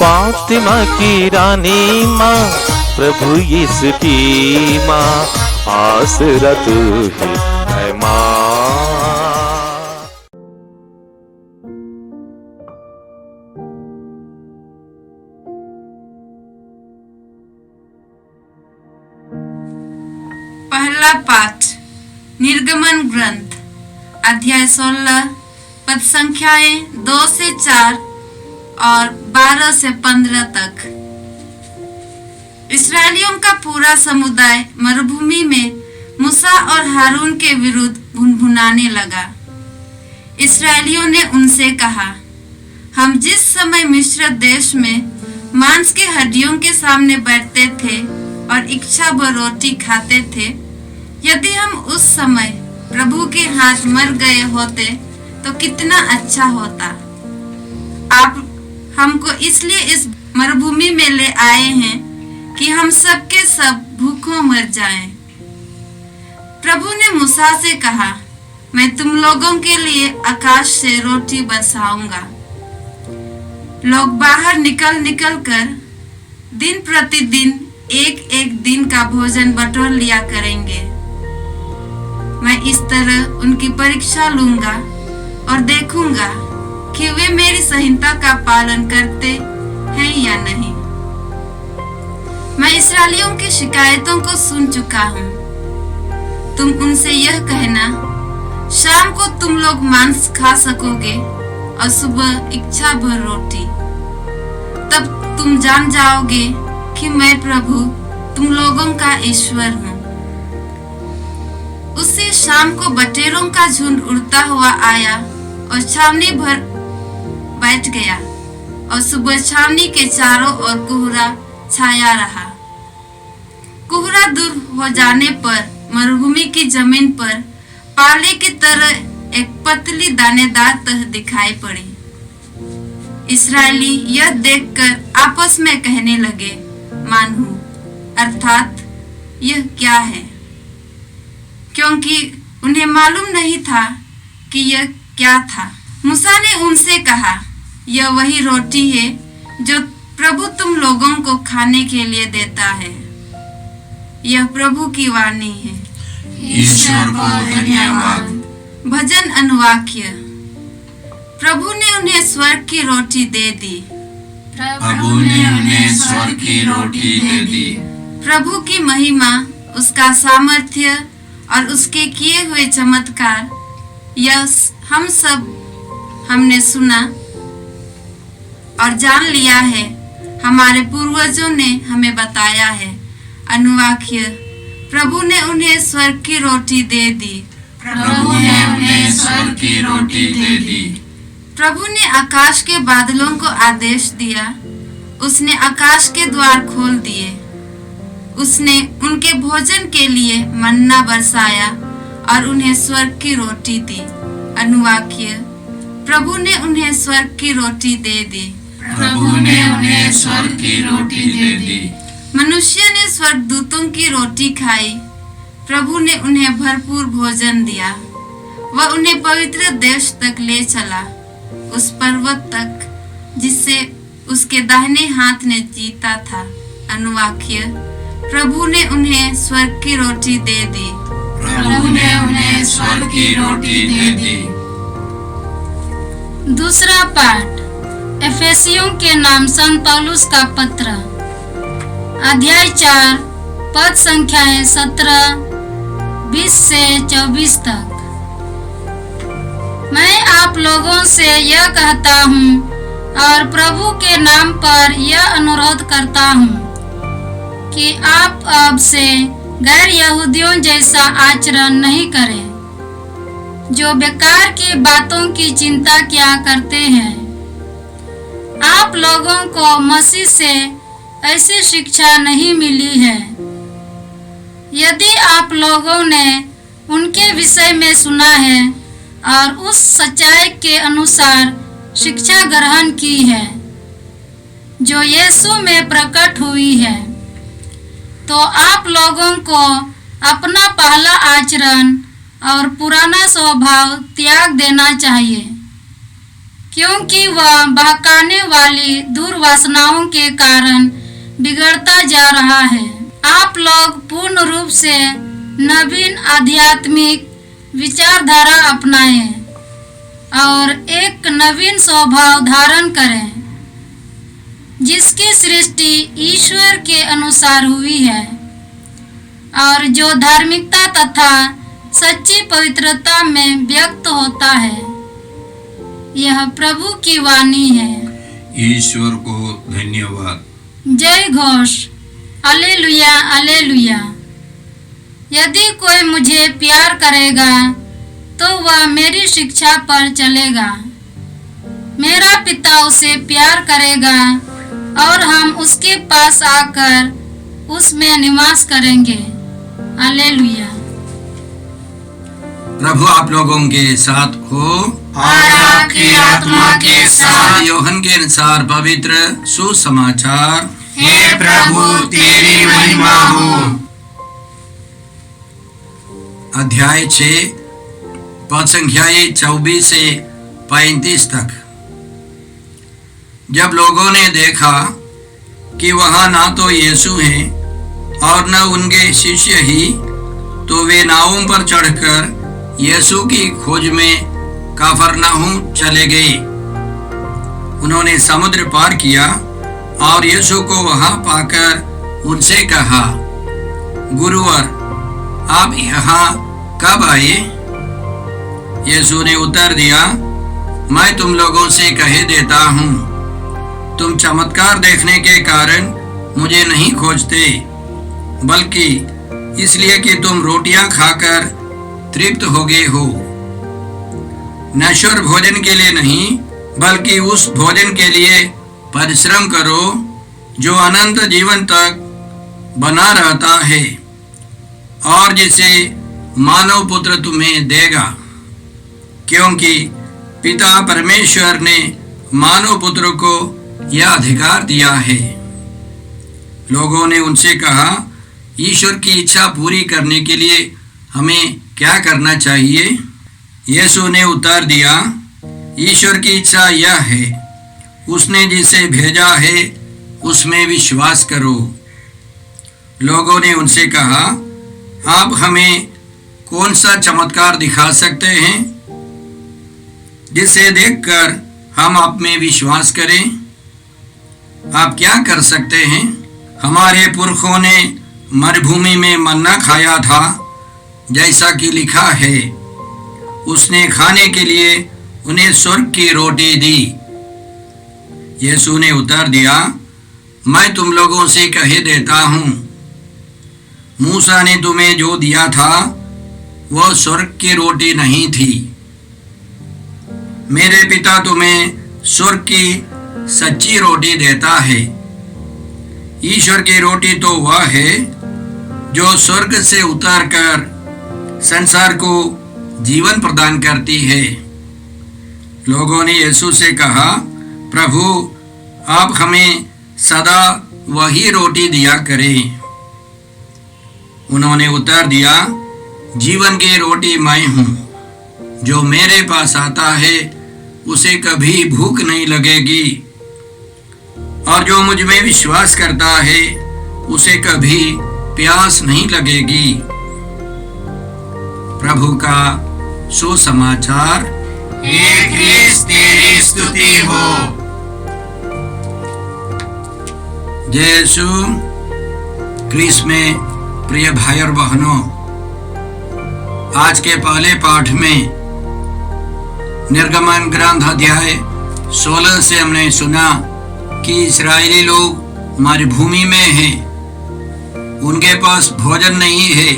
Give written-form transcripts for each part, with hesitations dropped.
फातिमा की रानी माँ, प्रभु यीशु की माँ, आसरा तू ही है माँ। पहला पाठ निर्गमन ग्रंथ अध्याय 16 पद संख्याएं 2 से 4 और 12 से 15 तक। इसराइलियों का पूरा समुदाय मरुभूमि में मूसा और हारून के विरुद्ध भुनभुनाने लगा। इसराइलियों ने उनसे कहा, हम जिस समय मिस्र देश में मांस के हड्डियों के सामने बैठते थे और इच्छा भर रोटी खाते थे, यदि हम उस समय प्रभु के हाथ मर गए होते तो कितना अच्छा होता। आप हमको इसलिए इस मरुभूमि में ले आए हैं कि हम सब के सब भूखों मर जाएं। प्रभु ने मूसा से कहा, मैं तुम लोगों के लिए आकाश से रोटी बरसाऊंगा। लोग बाहर निकल निकल कर दिन प्रतिदिन एक एक दिन का भोजन बटोर लिया करेंगे। मैं इस तरह उनकी परीक्षा लूंगा और देखूंगा कि वे मेरी संहिता का पालन करते हैं या नहीं। मैं इस्राएलियों की शिकायतों को सुन चुका हूँ। तुम उनसे यह कहना, शाम को तुम लोग मांस खा सकोगे और सुबह इच्छा भर रोटी। तब तुम जान जाओगे कि मैं प्रभु तुम लोगों का ईश्वर हूँ। उसी शाम को बटेरों का झुंड उड़ता हुआ आया और छावनी भर बैठ गया, और सुबह छावनी के चारों ओर कोहरा छाया रहा। कोहरा दूर हो जाने पर मरुभूमि की जमीन पर पाले की तरह एक पतली दानेदार तह दिखाई पड़ी। इस्राएली यह देखकर आपस में कहने लगे, मानहू, अर्थात यह क्या है, क्योंकि उन्हें मालूम नहीं था कि यह क्या था। मूसा ने उनसे कहा, यह वही रोटी है जो प्रभु तुम लोगों को खाने के लिए देता है। यह प्रभु की वाणी है। ईश्वर को धन्यवाद। भजन अनुवाक्य। प्रभु ने उन्हें स्वर्ग की रोटी दे दी। प्रभु ने उन्हें स्वर्ग की रोटी दे दी। प्रभु की महिमा, उसका सामर्थ्य और उसके किए हुए चमत्कार, यह हमने सुना और जान लिया है। हमारे पूर्वजों ने हमें बताया है। अनुवाक्य। प्रभु ने उन्हें स्वर्ग की रोटी दे दी। प्रभु ने उन्हें स्वर्ग की रोटी दे दी। प्रभु ने आकाश के बादलों को आदेश दिया। उसने आकाश के द्वार खोल दिए। उसने उनके भोजन के लिए मन्ना बरसाया और उन्हें स्वर्ग की रोटी दी। अनुवाक्य। प्रभु ने उन्हें स्वर्ग की रोटी दे दी। प्रभु ने उन्हें स्वर्ग की रोटी दे दी। मनुष्य ने स्वर्गदूतों की रोटी खाई। प्रभु ने उन्हें भरपूर भोजन दिया। वह उन्हें पवित्र देश तक ले चला, उस पर्वत तक जिसे उसके दाहिने हाथ ने जीता था। अनुवाक्य। प्रभु ने उन्हें स्वर्ग की रोटी दे दी। प्रभु ने उन्हें स्वर्ग की रोटी दे दी। दूसरा पाठ एफेसियों के नाम संत पौलुस का पत्र, अध्याय 4 पद संख्याएं 17, 20 से 24 तक। मैं आप लोगों से यह कहता हूँ और प्रभु के नाम पर यह अनुरोध करता हूँ कि आप अब से गैर यहूदियों जैसा आचरण नहीं करें, जो बेकार की बातों की चिंता किया करते हैं। आप लोगों को मसीह से ऐसी शिक्षा नहीं मिली है। यदि आप लोगों ने उनके विषय में सुना है और उस सच्चाई के अनुसार शिक्षा ग्रहण की है जो यीशु में प्रकट हुई है, तो आप लोगों को अपना पहला आचरण और पुराना स्वभाव त्याग देना चाहिए। क्योंकि वह बहकाने वाली दुर्वासनाओं के कारण बिगड़ता जा रहा है। आप लोग पूर्ण रूप से नवीन आध्यात्मिक विचारधारा अपनाएं और एक नवीन स्वभाव धारण करें जिसकी सृष्टि ईश्वर के अनुसार हुई है और जो धार्मिकता तथा सच्ची पवित्रता में व्यक्त होता है। यह प्रभु की वाणी है। ईश्वर को धन्यवाद। जय घोष। Hallelujah hallelujah. यदि कोई मुझे प्यार करेगा तो वह मेरी शिक्षा पर चलेगा। मेरा पिता उसे प्यार करेगा और हम उसके पास आकर उसमें निवास करेंगे। हालेलुया। प्रभु आप लोगों के साथ हो और आपकी आत्मा के साथ। यूहन्ना के अनुसार पवित्र सुसमाचार। हे प्रभु तेरी महिमा हो। अध्याय 6 पद संख्या 24 से 35 तक। जब लोगों ने देखा कि वहां ना तो यीशु है और न उनके शिष्य ही, तो वे नावों पर चढ़कर यीशु की खोज में कफरनहूम चले गए। उन्होंने समुद्र पार किया और यीशु को वहां पाकर उनसे कहा, गुरुवर, आप यहाँ कब आए? यीशु ने उत्तर दिया, मैं तुम लोगों से कहे देता हूँ, तुम चमत्कार देखने के कारण मुझे नहीं खोजते, बल्कि इसलिए कि तुम रोटियां खाकर तृप्त हो गए हो। नश्वर भोजन के लिए नहीं, बल्कि उस भोजन के लिए परिश्रम करो जो अनंत जीवन तक बना रहता है और जिसे मानव पुत्र तुम्हें देगा, क्योंकि पिता परमेश्वर ने मानव पुत्र को यह अधिकार दिया है। लोगों ने उनसे कहा, ईश्वर की इच्छा पूरी करने के लिए हमें क्या करना चाहिए? यीशु ने उत्तर दिया, ईश्वर की इच्छा यह है, उसने जिसे भेजा है उसमें विश्वास करो। लोगों ने उनसे कहा, आप हमें कौन सा चमत्कार दिखा सकते हैं जिसे देखकर हम आप में विश्वास करें? आप क्या कर सकते हैं? हमारे पुरखों ने मरुभूमि में मन्ना खाया था, जैसा कि लिखा है, उसने खाने के लिए उन्हें स्वर्ग की रोटी दी। यीशु ने उत्तर दिया, मैं तुम लोगों से कहे देता हूँ, मूसा ने तुम्हें जो दिया था वह स्वर्ग की रोटी नहीं थी। मेरे पिता तुम्हें स्वर्ग की सच्ची रोटी देता है। ईश्वर की रोटी तो वह है जो स्वर्ग से उतरकर संसार को जीवन प्रदान करती है। लोगों ने यीशु से कहा, प्रभु, आप हमें सदा वही रोटी दिया करें। उन्होंने उत्तर दिया, जीवन की रोटी मैं हूँ, जो मेरे पास आता है उसे कभी भूख नहीं लगेगी, और जो मुझ में विश्वास करता है उसे कभी प्यास नहीं लगेगी। प्रभु का सुसमाचार। हे क्रिस्त तेरी स्तुति हो। जय यीशु क्रिस्त में प्रिय भाई और बहनों, आज के पहले पाठ में निर्गमन ग्रंथ अध्याय 16 से हमने सुना कि इस्राएली लोग मरुभूमि में हैं, उनके पास भोजन नहीं है,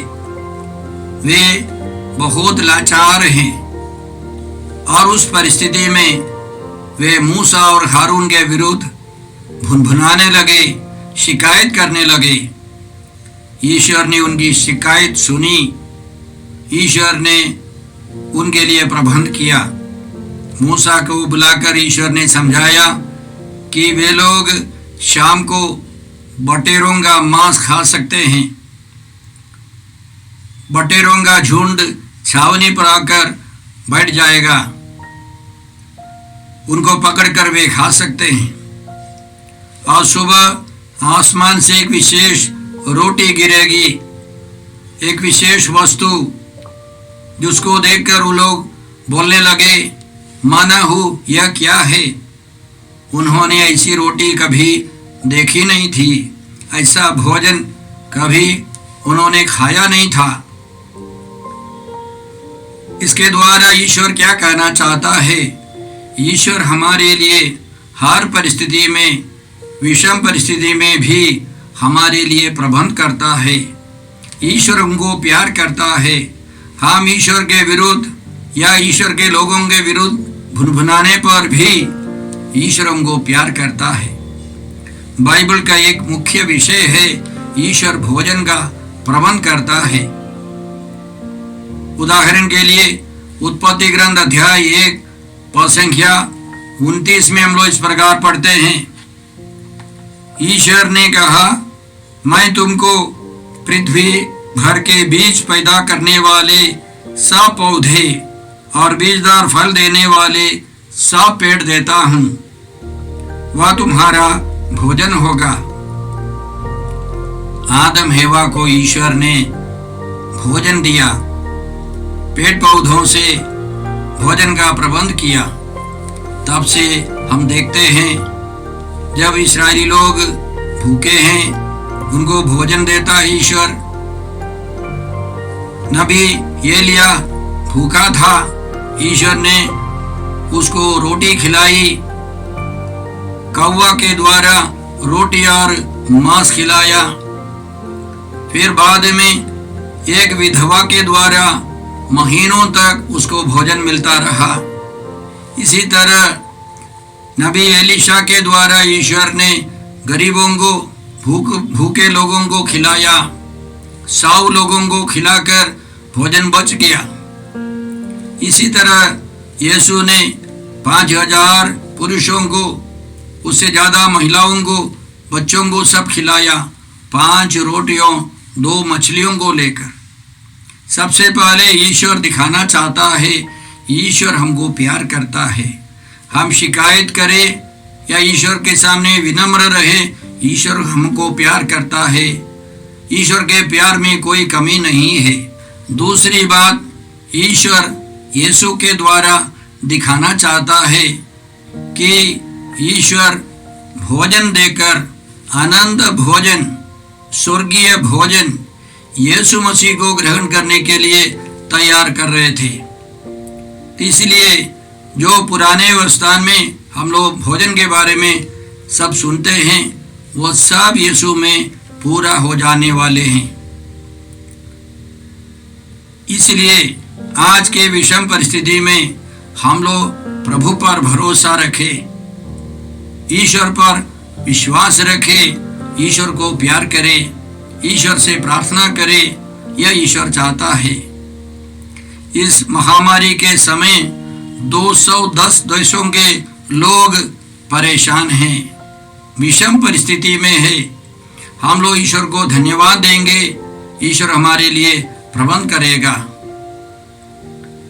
वे बहुत लाचार हैं, और उस परिस्थिति में वे मूसा और हारून के विरुद्ध भुनभुनाने लगे, शिकायत करने लगे। ईश्वर ने उनकी शिकायत सुनी। ईश्वर ने उनके लिए प्रबंध किया। मूसा को बुलाकर ईश्वर ने समझाया कि वे लोग शाम को बटेरों का मांस खा सकते हैं। बटेरों का झुंड छावनी पर आकर बैठ जाएगा। उनको पकड़कर वे खा सकते हैं। और सुबह आसमान से एक विशेष रोटी गिरेगी, एक विशेष वस्तु, जिसको देखकर वो लोग बोलने लगे, माना हूँ यह क्या है। उन्होंने ऐसी रोटी कभी देखी नहीं थी, ऐसा भोजन कभी उन्होंने खाया नहीं था। इसके द्वारा ईश्वर क्या कहना चाहता है? ईश्वर हमारे लिए हर परिस्थिति में, विषम परिस्थिति में भी हमारे लिए प्रबंध करता है। ईश्वर हमको प्यार करता है। हम ईश्वर के विरुद्ध या ईश्वर के लोगों के विरुद्ध भुनभुनाने पर भी ईश्वर हमको प्यार करता है। बाइबल का एक मुख्य विषय है, ईश्वर भोजन का प्रबंध करता है। उदाहरण के लिए उत्पत्ति ग्रंथ अध्याय 1 पद संख्या 29 में हम लोग इस प्रकार पढ़ते हैं, ईश्वर ने कहा, मैं तुमको पृथ्वी भर के बीज पैदा करने वाले सब पौधे और बीजदार फल देने वाले सब पेड़ देता हूं, वह तुम्हारा भोजन होगा। आदम हेवा को ईश्वर ने भोजन दिया, पेड़ पौधों से भोजन का प्रबंध किया। तब से हम देखते हैं जब इस्राएली लोग भूखे हैं, उनको भोजन देता है ईश्वर। नबी एलिया भूखा था, ईश्वर ने उसको रोटी खिलाई, कौवा के द्वारा रोटी और मांस खिलाया। फिर बाद में एक विधवा के द्वारा महीनों तक उसको भोजन मिलता रहा। इसी तरह नबी एलीशा के द्वारा ईश्वर ने गरीबों को, भूखे लोगों को खिलाया। 100 लोगों को खिलाकर भोजन बच गया। इसी तरह यीशु ने 5000 पुरुषों को, उससे ज्यादा महिलाओं को, बच्चों को सब खिलाया, 5 रोटियों 2 मछलियों को लेकर। सबसे पहले ईश्वर दिखाना चाहता है, ईश्वर हमको प्यार करता है। हम शिकायत करें या ईश्वर के सामने विनम्र रहे, ईश्वर हमको प्यार करता है। ईश्वर के प्यार में कोई कमी नहीं है। दूसरी बात, ईश्वर यीशु के द्वारा दिखाना चाहता है कि ईश्वर भोजन देकर, आनंद भोजन, स्वर्गीय भोजन यीशु मसीह को ग्रहण करने के लिए तैयार कर रहे थे। इसलिए जो पुराने वर्षतान में हम लोग भोजन के बारे में सब सुनते हैं, वो सब यीशु में पूरा हो जाने वाले हैं। इसलिए आज के विषम परिस्थिति में हम लोग प्रभु पर भरोसा रखें, ईश्वर पर विश्वास रखें, ईश्वर को प्यार करें, ईश्वर से प्रार्थना करें। यह ईश्वर चाहता है। इस महामारी के समय 210 देशों के लोग परेशान हैं, विषम परिस्थिति में है। हम लोग ईश्वर को धन्यवाद देंगे, ईश्वर हमारे लिए प्रबंध करेगा।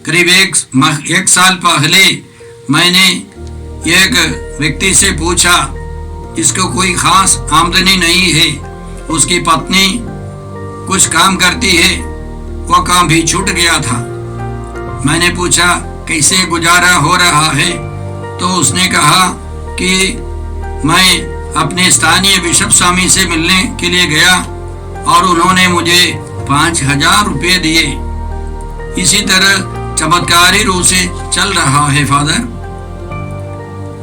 करीब एक साल पहले मैंने एक व्यक्ति से पूछा, इसको कोई खास आमदनी नहीं है, उसकी पत्नी कुछ काम करती है, वह काम भी छूट गया था। मैंने पूछा कैसे गुजारा हो रहा है, तो उसने कहा कि मैं अपने स्थानीय बिशप स्वामी से मिलने के लिए गया और उन्होंने मुझे 5000 रुपये दिए। इसी तरह चमत्कारी रूप से चल रहा है फादर।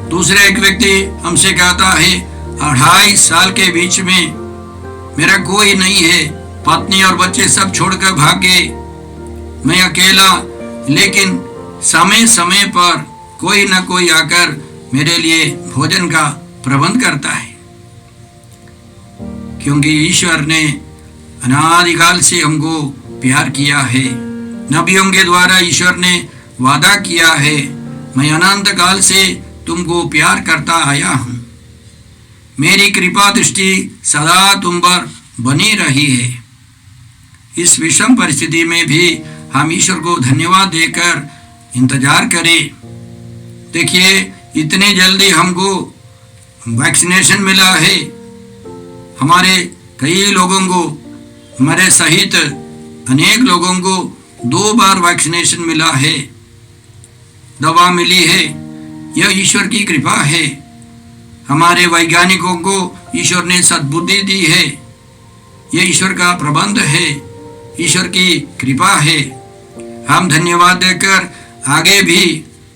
दूसरा एक व्यक्ति हमसे कहता है, 2.5 साल के बीच में मेरा कोई नहीं है, पत्नी और बच्चे सब छोड़कर भाग गए, मैं अकेला, लेकिन समय समय पर कोई न कोई आकर मेरे लिए भोजन का प्रबंध करता है। क्योंकि ईश्वर ने अनादिकाल से हमको प्यार किया है। नबियों के द्वारा ईश्वर ने वादा किया है, मैं अनंत काल से तुमको प्यार करता आया हूं, मेरी कृपा दृष्टि सदा तुम पर बनी रही है। इस विषम परिस्थिति में भी हम ईश्वर को धन्यवाद देकर इंतजार करें। देखिए इतनी जल्दी हमको वैक्सीनेशन मिला है। हमारे कई लोगों को, हमारे सहित अनेक लोगों को 2 बार वैक्सीनेशन मिला है, दवा मिली है। यह ईश्वर की कृपा है। हमारे वैज्ञानिकों को ईश्वर ने सद्बुद्धि दी है। यह ईश्वर का प्रबंध है, ईश्वर की कृपा है। हम धन्यवाद देकर आगे भी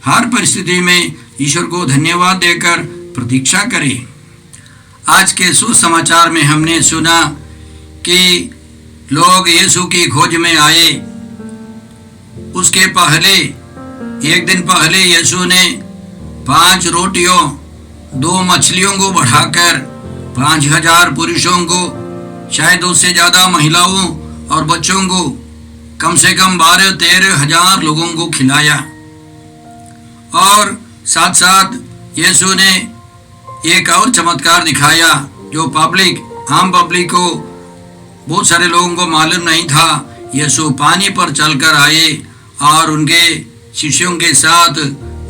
हर परिस्थिति में ईश्वर को धन्यवाद देकर प्रतीक्षा करें। आज के सुसमाचार में हमने सुना कि लोग यीशु की खोज में आए। उसके पहले, एक दिन पहले यीशु ने 5 रोटियों 2 मछलियों को बढ़ाकर 5000 पुरुषों को, शायद उससे ज्यादा महिलाओं और बच्चों को, कम से कम 12-13 हजार लोगों को खिलाया। और साथ साथ यीशु ने एक और चमत्कार दिखाया जो आम पब्लिक को, बहुत सारे लोगों को मालूम नहीं था। यीशु पानी पर चलकर आए और उनके शिष्यों के साथ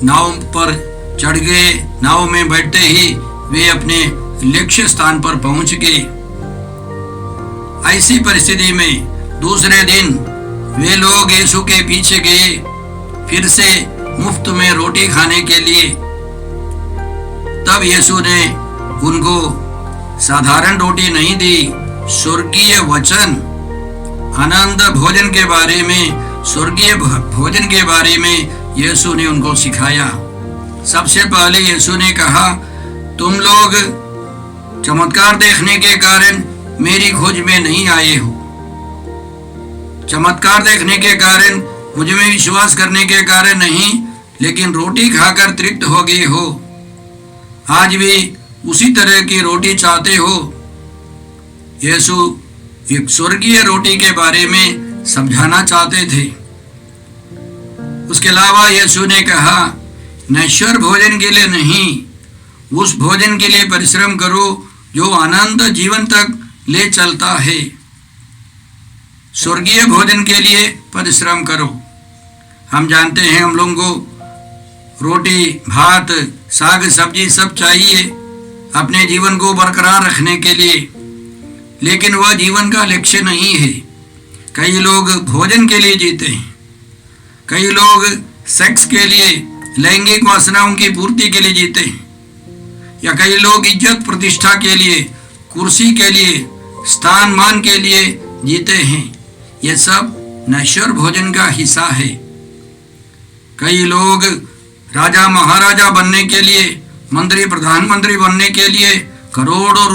नाव पर चढ़ गए। नाव में बैठते ही वे अपने लक्ष्य स्थान पर पहुंच गए। ऐसी परिस्थिति में दूसरे दिन वे लोग यीशु के पीछे गए, फिर से मुफ्त में रोटी खाने के लिए। तब यीशु ने उनको साधारण रोटी नहीं दी, स्वर्गीय वचन, आनंद भोजन के बारे में, स्वर्गीय भोजन के बारे में यीशु ने उनको सिखाया। सबसे पहले यीशु ने कहा, तुम लोग चमत्कार देखने के कारण मेरी खोज में नहीं आए हो। चमत्कार देखने के कारण, मुझ में विश्वास करने के कारण नहीं, लेकिन रोटी खाकर तृप्त हो गए हो। आज भी उसी तरह की रोटी चाहते हो। यीशु एक स्वर्गीय रोटी के बारे में समझाना चाहते थे। उसके अलावा यीशु ने कहा, नश्वर भोजन के लिए नहीं, उस भोजन के लिए परिश्रम करो जो अनंत जीवन तक ले चलता है। स्वर्गीय भोजन के लिए परिश्रम करो। हम जानते हैं, हम लोगों को रोटी, भात, साग, सब्जी सब चाहिए अपने जीवन को बरकरार रखने के लिए, लेकिन वह जीवन का लक्ष्य नहीं है। कई लोग भोजन के लिए जीते हैं, कई लोग सेक्स के लिए, लैंगिक वासनाओं की पूर्ति के लिए जीते हैं, या कई लोग इज्जत प्रतिष्ठा के लिए, कुर्सी के लिए, स्थान मान के लिए जीते हैं। यह सब नश्वर भोजन का हिस्सा है। कई लोग राजा महाराजा बनने के लिए, मंत्री प्रधानमंत्री बनने के लिए करोड़ों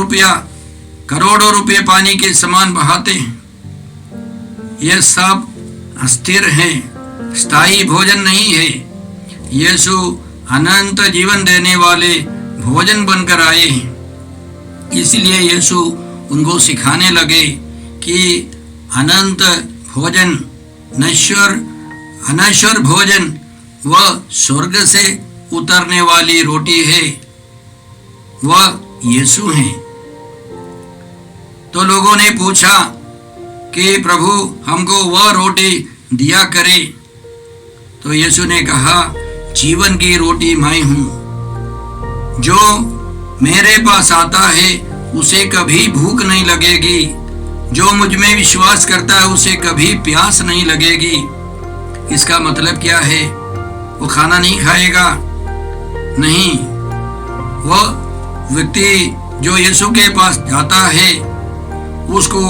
रुपये पानी के समान बहाते हैं। यह सब अस्थिर है, स्थायी भोजन नहीं है। यीशु अनंत जीवन देने वाले भोजन बनकर आए हैं। इसलिए यीशु उनको सिखाने लगे कि अनंत भोजन, अनश्वर भोजन वह स्वर्ग से उतरने वाली रोटी है, वह यीशु है। तो लोगों ने पूछा कि प्रभु हमको वह रोटी दिया करे। तो यीशु ने कहा, जीवन की रोटी मैं हूं। जो मेरे पास आता है उसे कभी भूख नहीं लगेगी। जो मुझ में विश्वास करता है उसे कभी प्यास नहीं लगेगी। इसका मतलब क्या है? वो खाना नहीं खाएगा? नहीं। वह व्यक्ति जो यीशु के पास जाता है, उसको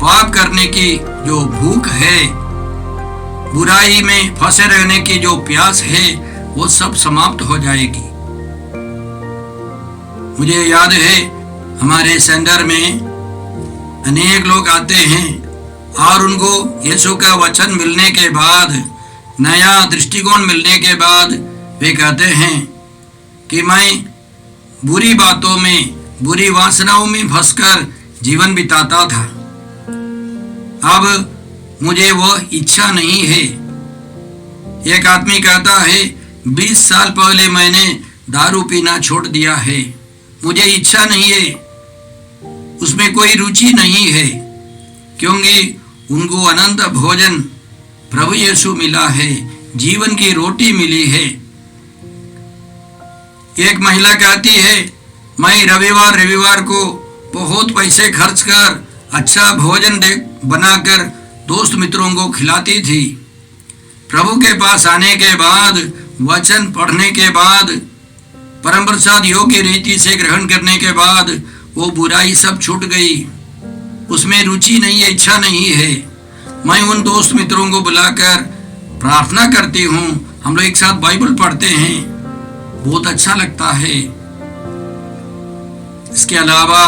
पाप करने की जो भूख है, बुराई में फंसे रहने की जो प्यास है, वो सब समाप्त हो जाएगी। मुझे याद है, हमारे सेंटर में अनेक लोग आते हैं और उनको यीशु का वचन मिलने के बाद, नया दृष्टिकोण मिलने के बाद वे कहते हैं कि मैं बुरी बातों में, बुरी वासनाओं में फंसकर जीवन बिताता था, अब मुझे वो इच्छा नहीं है। एक आदमी कहता है, 20 साल पहले मैंने दारू पीना छोड़ दिया है, मुझे इच्छा नहीं है, उसमें कोई रुचि नहीं है, क्योंकि उनको अनंत भोजन प्रभु यीशु मिला है, जीवन की रोटी मिली है। एक महिला कहती है, मैं रविवार को बहुत पैसे खर्च कर अच्छा भोजन बनाकर दोस्त मित्रों को खिलाती थी। प्रभु के पास आने के बाद, वचन पढ़ने के बाद, परम प्रसाद योग्य रीति से ग्रहण करने के बाद वो बुराई सब छूट गई। उसमें रुचि नहीं है, इच्छा नहीं है। मैं उन दोस्त मित्रों को बुलाकर प्रार्थना करती हूँ, हम लोग एक साथ बाइबल पढ़ते हैं, बहुत अच्छा लगता है। इसके अलावा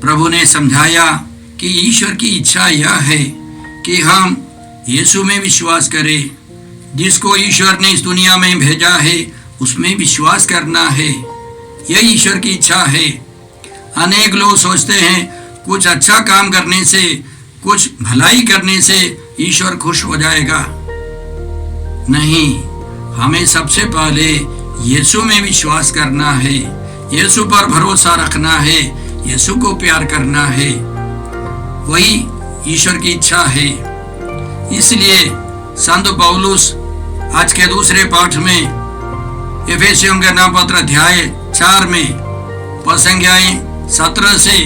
प्रभु ने समझाया कि ईश्वर की इच्छा यह है कि हम यीशु में विश्वास करें। जिसको ईश्वर ने इस दुनिया में भेजा है उसमें विश्वास करना है, यह ईश्वर की इच्छा है। अनेक लोग सोचते हैं कुछ अच्छा काम करने से, कुछ भलाई करने से ईश्वर खुश हो जाएगा। नहीं, हमें सबसे पहले यीशु में विश्वास करना है, यीशु पर भरोसा रखना है, यीशु को प्यार करना है, वही ईश्वर की इच्छा है। इसलिए संत पौलुस आज के दूसरे पाठ में एफेसियों के नाम पत्र अध्याय 4 में पद संख्याएं 17 से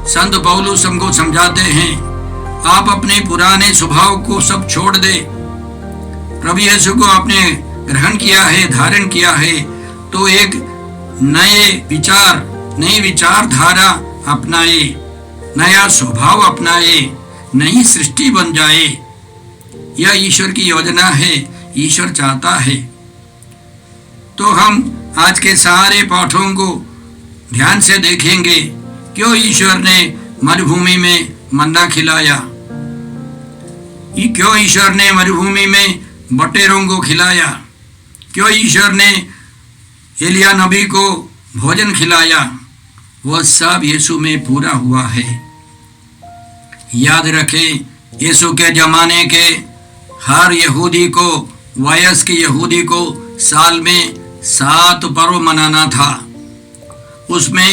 संत पौलुस हमको समझाते हैं, आप अपने पुराने स्वभाव को सब छोड़ दे। प्रभु यीशु को आपने ग्रहण किया है, धारण किया है, तो एक नई विचारधारा अपनाए, नया स्वभाव अपनाए, नई सृष्टि बन जाए। यह ईश्वर की योजना है, ईश्वर चाहता है। तो हम आज के सारे पाठों को ध्यान से देखेंगे। क्यों ईश्वर ने मरुभूमि में मन्ना खिलाया? क्यों ईश्वर ने मरुभूमि में बटेरों को खिलाया? क्यों ईश्वर ने एलिया नबी को भोजन खिलाया? वह सब यीशु में पूरा हुआ है। याद रखें, यीशु के जमाने के हर यहूदी को, वयस्क यहूदी को साल में 7 पर्व मनाना था। उसमें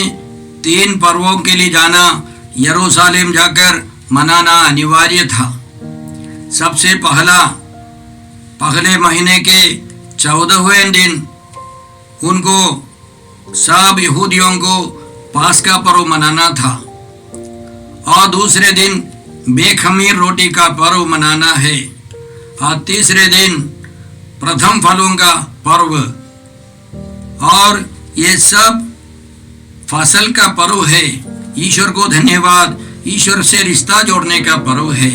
3 पर्वों के लिए जाना, यरूशलेम जाकर मनाना अनिवार्य था। सबसे पहले महीने के 14वें दिन उनको सब यहूदियों को पास्का पर्व मनाना था, और दूसरे दिन बेखमीर रोटी का पर्व मनाना है, और तीसरे दिन प्रथम फलों का पर्व। और ये सब फसल का पर्व है। ईश्वर को धन्यवाद, ईश्वर से रिश्ता जोड़ने का पर्व है।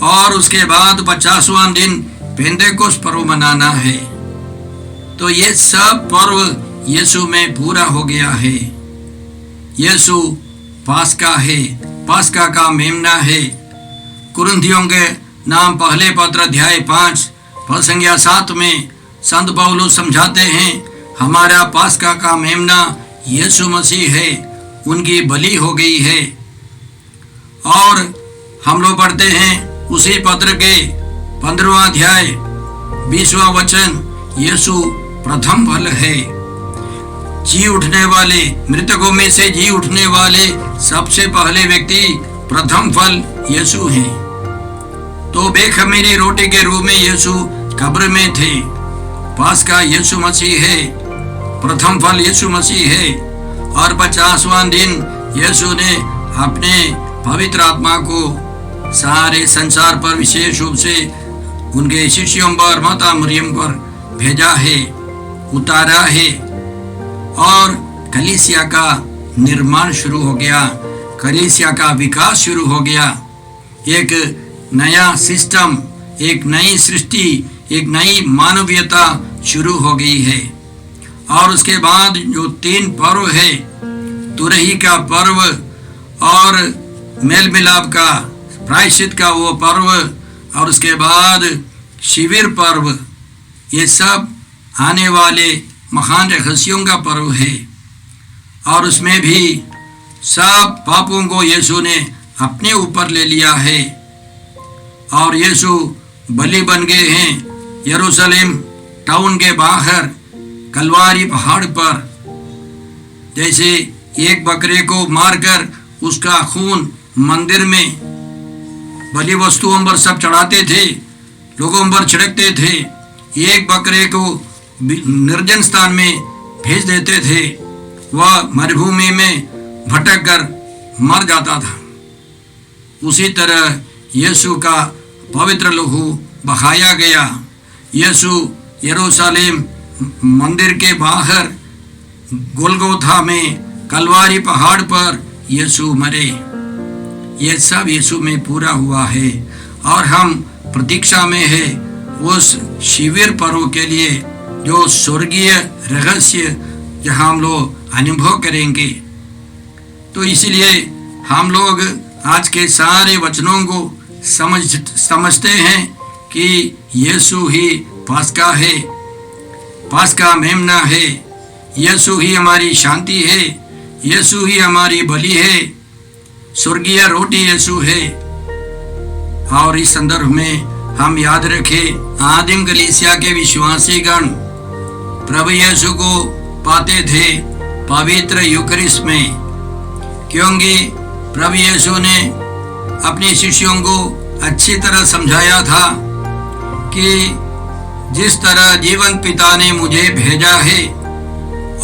और उसके बाद 50वां दिन पेंतेकोस्त पर्व मनाना है। तो ये सब पर्व यीशु में पूरा हो गया है। यीशु पास्का है, पास्का का मेमना है। कुरिन्थियों के नाम पहले पत्र अध्याय 5 पद संख्या 7 में संत पौलुस समझाते हैं, हमारा पास्का का मेमना यीशु मसीह है, उनकी बलि हो गई है। और हम लोग पढ़ते हैं उसी पत्र के 15वां अध्याय 20वां वचन, यीशु प्रथम फल है। जी उठने वाले, मृतकों में से जी उठने वाले सबसे पहले व्यक्ति प्रथम फल यीशु हैं। तो बेखमीरी रोटी के रूप में यीशु कब्र में थे। पास्का यीशु मसीह है, प्रथम फल यीशु मसीह है। और 50वां दिन यीशु ने अपने पवित्र आत्मा को सारे संसार पर, विशेष रूप से उनके शिष्यों पर, माता मरियम पर भेजा है, उतारा है। और कलीसिया का निर्माण शुरू हो गया, कलीसिया का विकास शुरू हो गया। एक नया सिस्टम, एक नई सृष्टि, एक नई मानवीयता शुरू हो गई है। और उसके बाद जो 3 पर्व है, तुरही का पर्व और मेल मिलाप का, प्रायश्चित का वो पर्व, और उसके बाद शिविर पर्व, ये सब आने वाले महान रहस्यों का पर्व है। और उसमें भी सब पापों को यीशु ने अपने ऊपर ले लिया है। और यीशु बलि बन गए हैं यरूशलेम टाउन के बाहर कलवारी पहाड़ पर। जैसे एक बकरे को मारकर उसका खून मंदिर में बलि वस्तुओं पर सब चढ़ाते थे, लोगों पर छिड़कते थे। एक बकरे को निर्जन स्थान में भेज देते थे, वह मरुभूमि में भटक कर मर जाता था। उसी तरह यीशु का पवित्र लहू बहाया गया। यीशु यरूशलेम मंदिर के बाहर गोलगोथा में कलवारी पहाड़ पर यीशु मरे। ये सब यीशु में पूरा हुआ है और हम प्रतीक्षा में है उस शिविर पर्व के लिए, जो स्वर्गीय रहस्य जहाँ हम लोग अनुभव करेंगे। तो इसलिए हम लोग आज के सारे वचनों को समझते हैं कि यीशु ही पास्का है, पास्का मेमना है, यीशु ही हमारी शांति है, यीशु ही हमारी बलि है, स्वर्गीय रोटी यीशु है। और इस संदर्भ में हम याद रखें, आदिम कलीसिया के विश्वासी गण प्रभु यीशु को पाते थे पवित्र यूकरिस्ट में, क्योंकि प्रभु यीशु ने अपने शिष्यों को अच्छी तरह समझाया था कि जिस तरह जीवन पिता ने मुझे भेजा है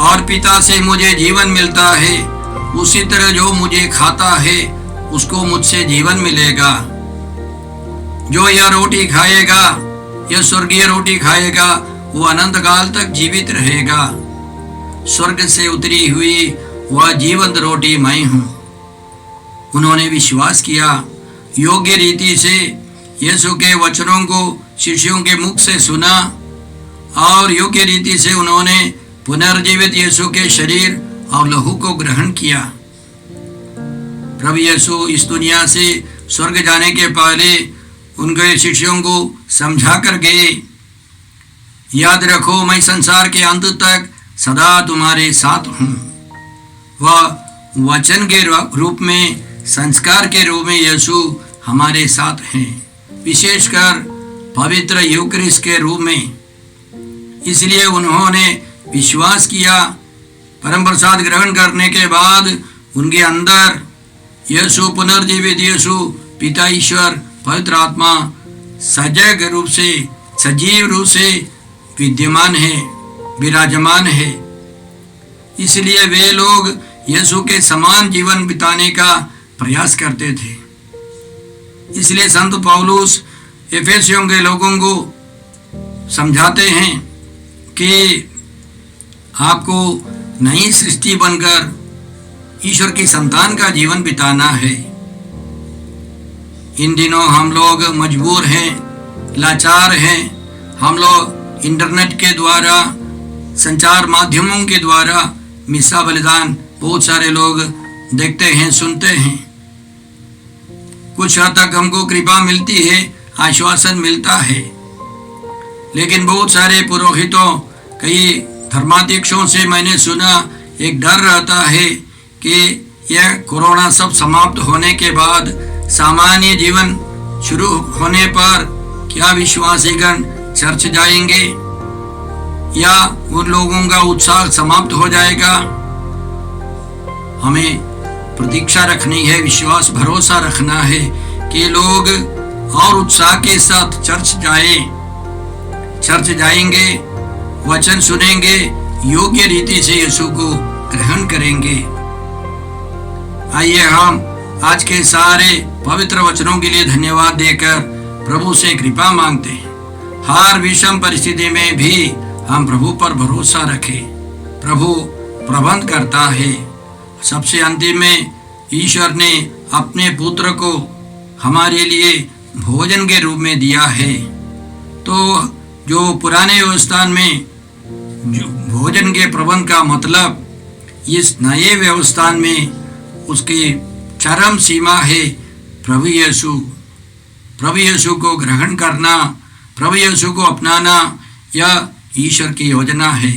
और पिता से मुझे जीवन मिलता है, उसी तरह जो मुझे खाता है उसको मुझसे जीवन मिलेगा। जो यह रोटी खाएगा, यह स्वर्गीय रोटी खाएगा, वो अनंत काल तक जीवित रहेगा। स्वर्ग से उतरी हुई वह जीवंत रोटी मैं हूँ। उन्होंने विश्वास किया, योग्य रीति से यीशु के वचनों को शिष्यों के मुख से सुना और योग्य रीति से उन्होंने पुनर्जीवित यीशु के शरीर और लहू को ग्रहण किया। प्रभु यीशु इस दुनिया से स्वर्ग जाने के पहले उनके शिष्यों को समझा कर गए, याद रखो मैं संसार के अंत तक सदा तुम्हारे साथ हूँ। वह वचन के रूप में, संस्कार के रूप में यीशु हमारे साथ हैं, विशेषकर पवित्र यूकरिस्ट के रूप में। इसलिए उन्होंने विश्वास किया। परम प्रसाद ग्रहण करने के बाद उनके अंदर यीशु, पुनर्जीवित यीशु, पिता ईश्वर, पवित्र आत्मा सजग रूप से, सजीव रूप से विद्यमान है, विराजमान है। इसलिए वे लोग यीशु के समान जीवन बिताने का प्रयास करते थे। इसलिए संत पौलुस एफेसियों के लोगों को समझाते हैं कि आपको नई सृष्टि बनकर ईश्वर की संतान का जीवन बिताना है। इन दिनों हम लोग मजबूर हैं, लाचार हैं। हम लोग इंटरनेट के द्वारा, संचार माध्यमों के द्वारा मिसा बलिदान बहुत सारे लोग देखते हैं, सुनते हैं। कुछ हद तक हमको कृपा मिलती है, आश्वासन मिलता है, लेकिन बहुत सारे पुरोहितों, कई धर्माध्यक्षों से मैंने सुना, एक डर रहता है कि यह कोरोना सब समाप्त होने के बाद सामान्य जीवन शुरू होने पर क्या विश्वासीगण चर्च जाएंगे या उन लोगों का उत्साह समाप्त हो जाएगा। हमें प्रतीक्षा रखनी है, विश्वास भरोसा रखना है कि लोग और उत्साह के साथ चर्च जाएंगे, वचन सुनेंगे, योग्य रीति से यीशु को ग्रहण करेंगे। आइए हम आज के सारे पवित्र वचनों के लिए धन्यवाद देकर प्रभु से कृपा मांगते हैं। हर विषम परिस्थिति में भी हम प्रभु पर भरोसा रखें। प्रभु प्रबंध करता है। सबसे अंतिम में ईश्वर ने अपने पुत्र को हमारे लिए भोजन के रूप में दिया है। तो जो पुराने व्यवस्था में जो भोजन के प्रबंध का मतलब, इस नए व्यवस्था में उसकी चरम सीमा है प्रभु यीशु को ग्रहण करना, प्रभु यीशु को अपनाना, यह ईश्वर की योजना है।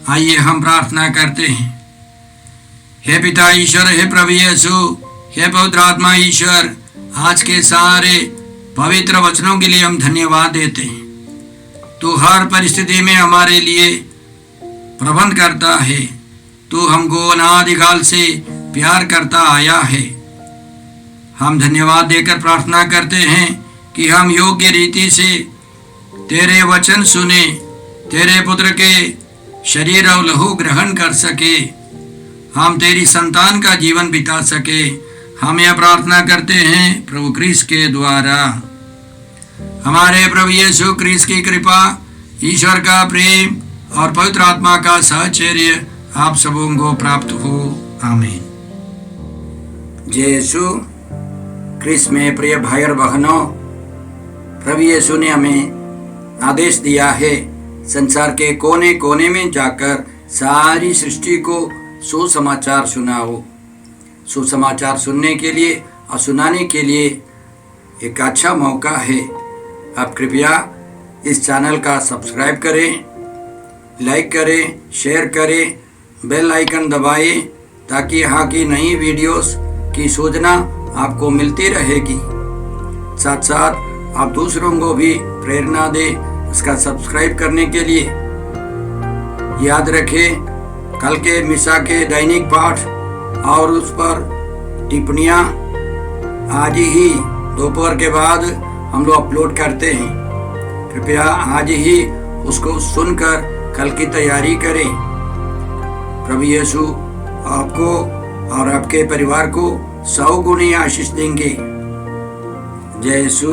आइए हम प्रार्थना करते हैं। हे पिता ईश्वर, हे प्रभु यीशु, हे पवित्र आत्मा ईश्वर, आज के सारे पवित्र वचनों के लिए हम धन्यवाद देते हैं। तू हर परिस्थिति में हमारे लिए प्रबंध करता है। तू हमको अनादिकाल से प्यार करता आया है। हम धन्यवाद देकर प्रार्थना करते हैं कि हम योग्य रीति से तेरे वचन सुने, तेरे पुत्र के शरीर और लहू ग्रहण कर सके, हम तेरी संतान का जीवन बिता सके। हम यह प्रार्थना करते हैं प्रभु क्रिस्त के द्वारा। हमारे प्रभु यीशु क्रिस्त की कृपा, ईश्वर का प्रेम और पवित्र आत्मा का सहचर्य आप सबों को प्राप्त हो। आमीन। जय यीशु क्रिस्त में प्रिय भाई और बहनों, प्रभु यीशु ने हमें आदेश दिया है संसार के कोने कोने में जाकर सारी सृष्टि को सुसमाचार सुनाओ। सुसमाचार सुनने के लिए और सुनाने के लिए एक अच्छा मौका है। आप कृपया इस चैनल का सब्सक्राइब करें, लाइक करें, शेयर करें, बेल आइकन दबाएं ताकि यहाँ की नई वीडियोस की सूचना आपको मिलती रहेगी। साथ साथ आप दूसरों को भी प्रेरणा दें इसका सब्सक्राइब करने के लिए। याद रखें, कल के मिसा के दैनिक पाठ और उस पर टिप्पणियाँ आज ही दोपहर के बाद हम लोग अपलोड करते हैं। कृपया आज ही उसको सुनकर कल की तैयारी करें। प्रभु यीशु आपको और आपके परिवार को 100 गुनी आशीष देंगे। जय यीशु।